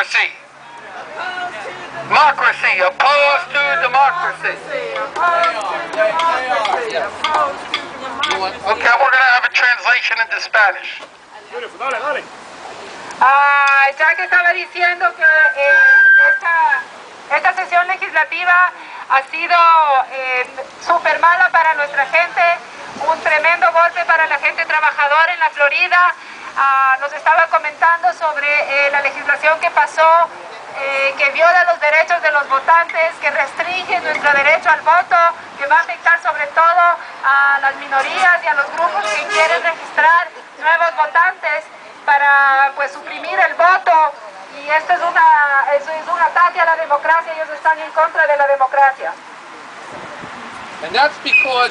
democracy. Democracy, opposed to democracy. Okay, we're going to have a translation into Spanish. Ya que estaba diciendo que esta sesión legislativa ha sido súper mala para nuestra gente, un tremendo golpe para la gente trabajadora en la Florida. Nos estaba comentando sobre la legislación que pasó, que viola los derechos de los votantes, que restringe nuestro derecho al voto, que va a afectar sobre todo a las minorías y a los grupos que quieren registrar nuevos votantes para pues suprimir el voto, y esto es un ataque a la democracia. Ellos están en contra de la democracia. And that's because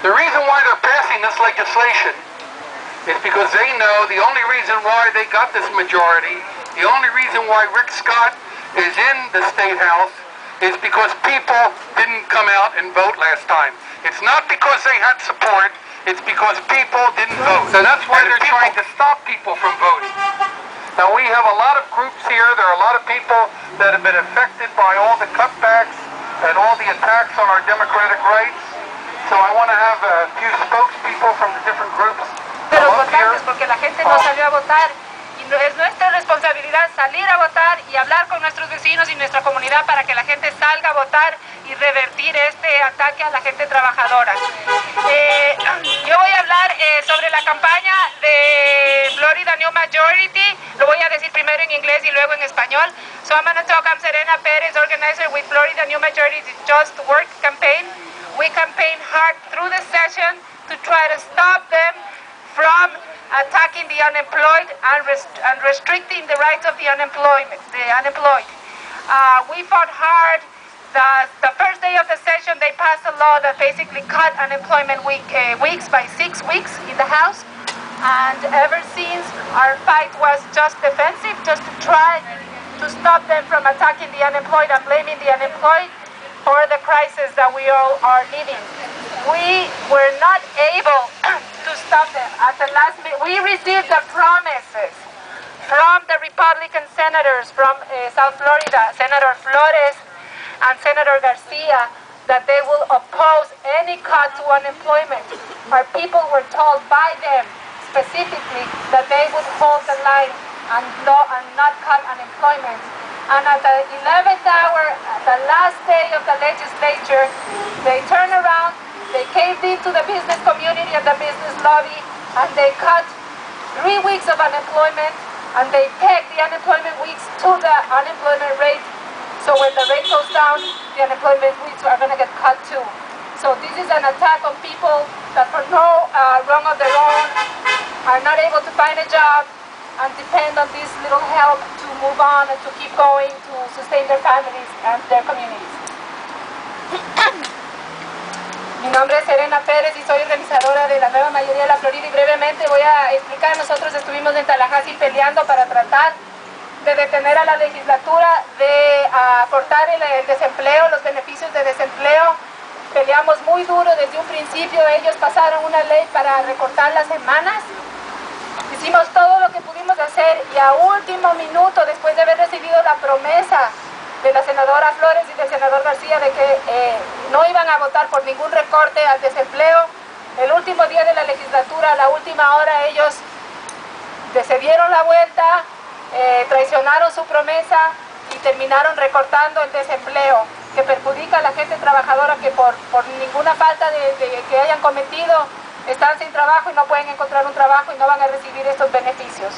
the reason why they're passing this legislation is because they know the only reason why they got this majority, the only reason why Rick Scott is in the State House is because people didn't come out and vote last time. It's not because they had support, it's because people didn't vote. So that's why they're trying to stop people from voting. Now we have a lot of groups here, there are a lot of people that have been affected by all the cutbacks and all the attacks on our democratic rights. So I want to have a few spokespeople from the different groups. De los votantes, porque la gente no salió a votar, y es nuestra responsabilidad salir a votar y hablar con nuestros vecinos y nuestra comunidad para que la gente salga a votar y revertir este ataque a la gente trabajadora. Yo voy a hablar sobre la campaña de Florida New Majority. Lo voy a decir primero en inglés y luego en español. So I'm going to talk. I'm Serena Perez, organizer with Florida New Majority Just Work campaign. We campaign hard through the session to try to stop them from attacking the unemployed and restricting the rights of the unemployed. We fought hard. The first day of the session, they passed a law that basically cut unemployment weeks by 6 weeks in the House. And ever since, our fight was just defensive, just to try to stop them from attacking the unemployed and blaming the unemployed for the crisis that we all are living. We were not able to stop them. At the last minute, we received the promises from the Republican senators from South Florida, Senator Flores and Senator Garcia, that they will oppose any cut to unemployment. Our people were told by them specifically that they would hold the line and not cut unemployment. And at the 11th hour, at the last day of the legislature, they turned around, they caved into the business community and the business lobby, and they cut 3 weeks of unemployment, and they pegged the unemployment weeks to the unemployment rate. So when the rate goes down, the unemployment weeks are going to get cut too. So this is an attack on people that for no wrong of their own are not able to find a job and depend on this little help to move on and to keep going to sustain their families and their communities. Mi nombre es Serena Pérez y soy organizadora de la nueva mayoría de la Florida, y brevemente voy a explicar. Nosotros estuvimos en Tallahassee peleando para tratar de detener a la legislatura, de acortar el desempleo, los beneficios de desempleo. Peleamos muy duro desde un principio. Ellos pasaron una ley para recortar las semanas. Hicimos todo lo que pudimos hacer, y a último minuto, después de haber recibido la promesa de la senadora Flores y del senador García de que no iban a votar por ningún recorte al desempleo, el último día de la legislatura, a la última hora, ellos se dieron la vuelta, traicionaron su promesa y terminaron recortando el desempleo, que perjudica a la gente trabajadora que por ninguna falta que hayan cometido están sin trabajo y no pueden encontrar un trabajo y no van a recibir estos beneficios.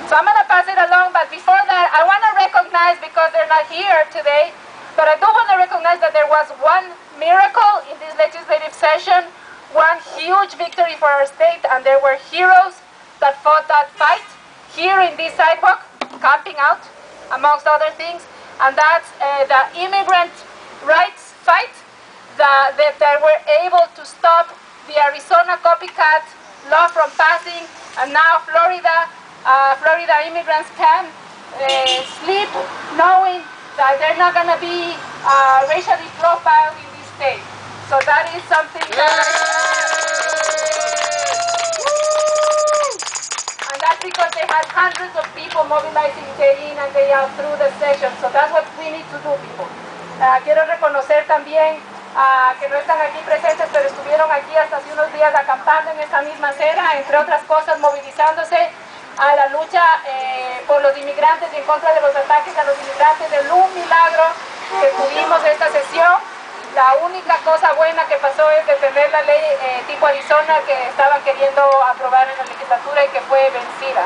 So I'm going to pass it along, but before that, I want to recognize, because they're not here today, but I do want to recognize that there was one miracle in this legislative session, one huge victory for our state, and there were heroes that fought that fight here in this sidewalk, camping out, amongst other things, and that's the immigrant rights fight that were able to stop the Arizona copycat law from passing, and now Florida immigrants can sleep knowing that they're not going to be racially profiled in this state. So that is something that, and that's that's because they had hundreds of people mobilizing day in and day out through the session. So that's what we need to do, people. Quiero reconocer también que no están aquí presentes, pero estuvieron aquí hasta hace unos días acampando en esta misma acera, entre otras cosas movilizándose a la lucha por los inmigrantes y en contra de los ataques a los inmigrantes. Es un milagro que tuvimos esta sesión. La única cosa buena que pasó es detener la ley tipo Arizona que estaban queriendo aprobar en la legislatura y que fue vencida.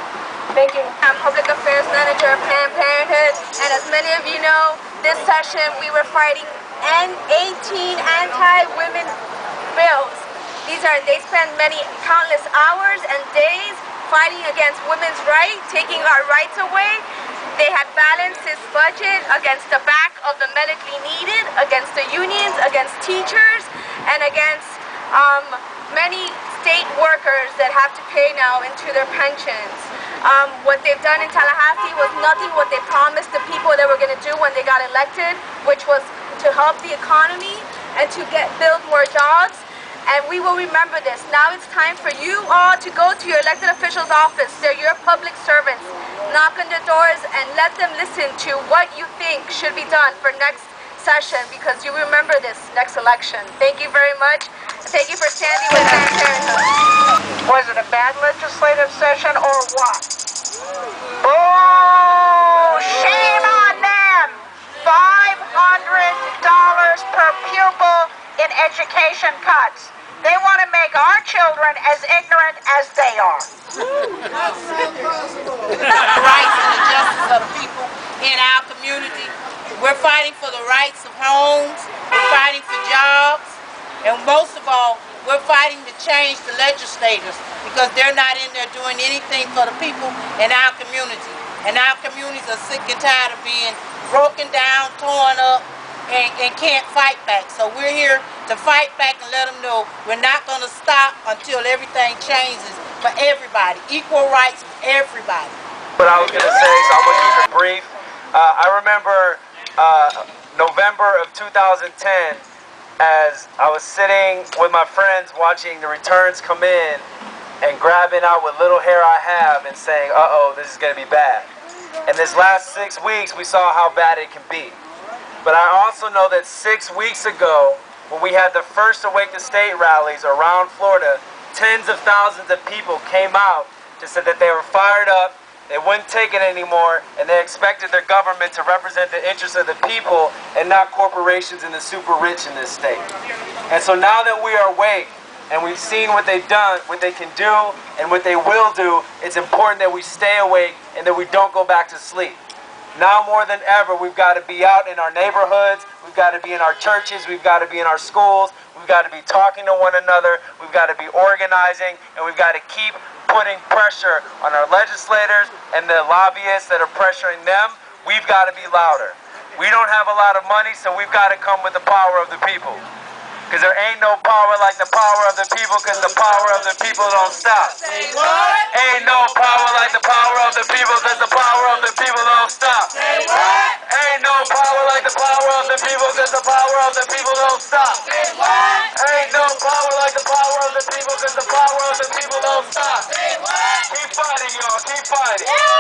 Thank you. I'm Public Affairs Manager of Planned Parenthood, and as many of you know, this session we were fighting 18 anti-women bills. They spent countless hours and days fighting against women's rights, taking our rights away. They had balanced this budget against the back of the medically needed, against the unions, against teachers, and against many state workers that have to pay now into their pensions. What they've done in Tallahassee was nothing what they promised the people they were going to do when they got elected, which was to help the economy and to build more jobs. And we will remember this. Now it's time for you all to go to your elected officials' office. They're your public servants. Knock on their doors and let them listen to what you think should be done for next session, because you remember this next election. Thank you very much. Thank you for standing with Planned Parenthood. Was it a bad legislative session or what? Oh, shame on them! $500 per pupil in education cuts. They want to make our children as ignorant as they are. The rights and the justice of the people in our community. We're fighting for the rights of homes, we're fighting for jobs, and most of all, we're fighting to change the legislators because they're not in there doing anything for the people in our community. And our communities are sick and tired of being broken down, torn up, and can't fight back. So we're here to fight back and let them know we're not going to stop until everything changes for everybody. Equal rights for everybody. What I was going to say, so I'm going to keep it brief. I remember November of 2010 as I was sitting with my friends watching the returns come in and grabbing out what little hair I have and saying, uh-oh, this is going to be bad. And this last 6 weeks, we saw how bad it can be. But I also know that 6 weeks ago, when we had the first Awake the State rallies around Florida, tens of thousands of people came out to say that they were fired up, they wouldn't take it anymore, and they expected their government to represent the interests of the people and not corporations and the super rich in this state. And so now that we are awake and we've seen what they've done, what they can do, and what they will do, it's important that we stay awake and that we don't go back to sleep. Now more than ever, we've got to be out in our neighborhoods, we've got to be in our churches, we've got to be in our schools, we've got to be talking to one another, we've got to be organizing, and we've got to keep putting pressure on our legislators and the lobbyists that are pressuring them. We've got to be louder. We don't have a lot of money, so we've got to come with the power of the people. Because there ain't no power like the power of the people, because the power of the people don't stop. Say what? Ain't no power like the power of the people, because the power of the people don't stop. Say what? Ain't no power like the power of the people, because the power of the people don't stop. Say what? Ain't no power like the power of the people, because the power of the people don't stop. Say what? Keep fighting, y'all. Keep fighting. Yeah.